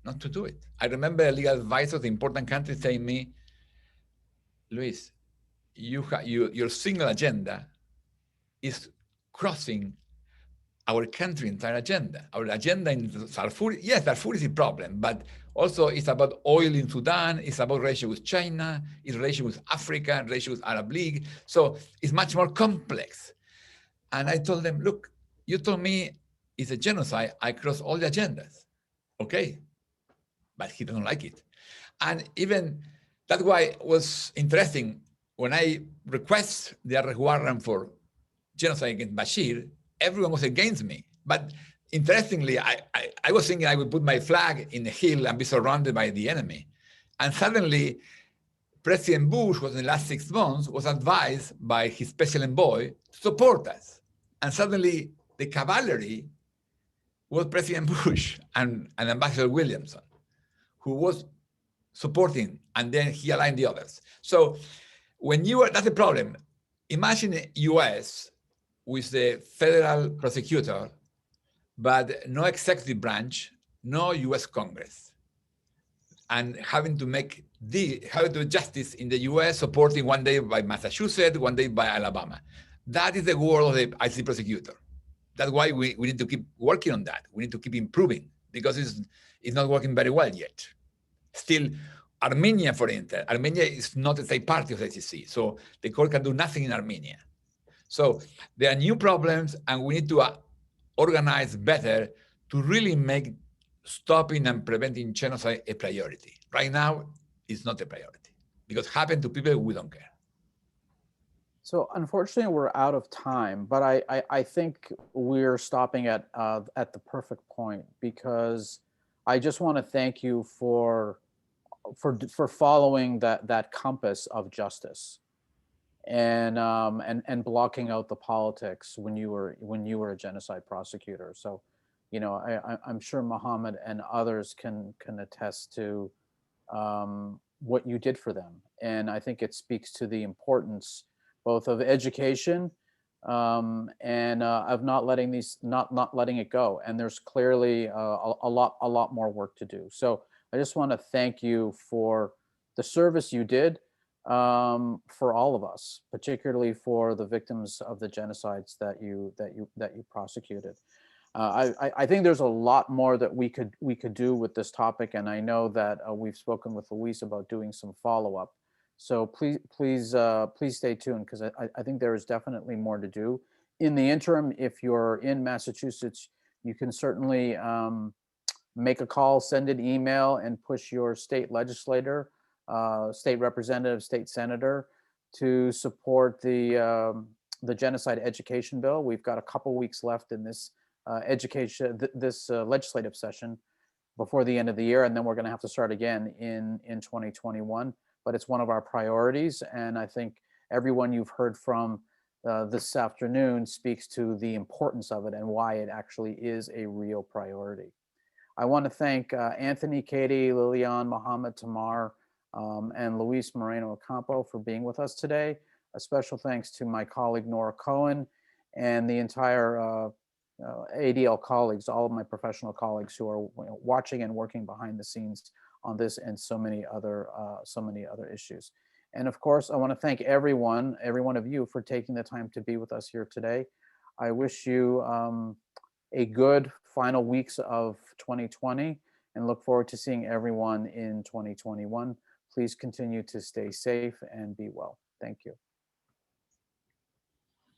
Not to do it. I remember a legal advisor of the important country saying to me, Luis, your single agenda is crossing our country entire agenda. Our agenda in Darfur, yes, Darfur is a problem, but also it's about oil in Sudan, it's about relation with China, it's relation with Africa, relation with Arab League. So it's much more complex. And I told them, look, you told me it's a genocide, I cross all the agendas. Okay, but he doesn't like it. And even that's why it was interesting when I request the arrest warrant for genocide against Bashir, everyone was against me. But interestingly, I was thinking I would put my flag in the hill and be surrounded by the enemy. And suddenly, President Bush was in the last 6 months, was advised by his special envoy to support us. And suddenly, the cavalry was President Bush and Ambassador Williamson, who was supporting, and then he aligned the others. So when that's the problem. Imagine the US with the federal prosecutor, but no executive branch, no US Congress, and having to do justice in the US, supporting one day by Massachusetts, one day by Alabama. That is the world of the ICC prosecutor. That's why we need to keep working on that. We need to keep improving because it's not working very well yet. Still, Armenia, for instance, Armenia is not a state party of the ICC, so the court can do nothing in Armenia. So there are new problems, and we need to organize better to really make stopping and preventing genocide a priority. Right now, it's not a priority because it happened to people we don't care. So unfortunately, we're out of time, but I think we're stopping at the perfect point, because I just want to thank you for following that compass of justice, and blocking out the politics when you were a genocide prosecutor. So, you know, I'm sure Mohammed and others can attest to what you did for them, and I think it speaks to the importance both of education and of not letting it go. And there's clearly a lot more work to do. So I just want to thank you for the service you did for all of us, particularly for the victims of the genocides that you prosecuted. I think there's a lot more that we could do with this topic, and I know that we've spoken with Luis about doing some follow-up. So please stay tuned, because I think there is definitely more to do. In the interim, if you're in Massachusetts, you can certainly make a call, send an email, and push your state legislator, state representative, state senator to support the genocide education bill. We've got a couple weeks left in this legislative session before the end of the year, and then we're going to have to start again in 2021. But it's one of our priorities, and I think everyone you've heard from this afternoon speaks to the importance of it and why it actually is a real priority. I want to thank Anthony, Katie, Lilian, Mohammed, Tamar, and Luis Moreno-Ocampo for being with us today. A special thanks to my colleague Nora Cohen and the entire ADL colleagues, all of my professional colleagues who are watching and working behind the scenes on this and so many other issues. And of course, I want to thank every one of you for taking the time to be with us here today. I wish you a good final weeks of 2020 and look forward to seeing everyone in 2021. Please continue to stay safe and be well. Thank you.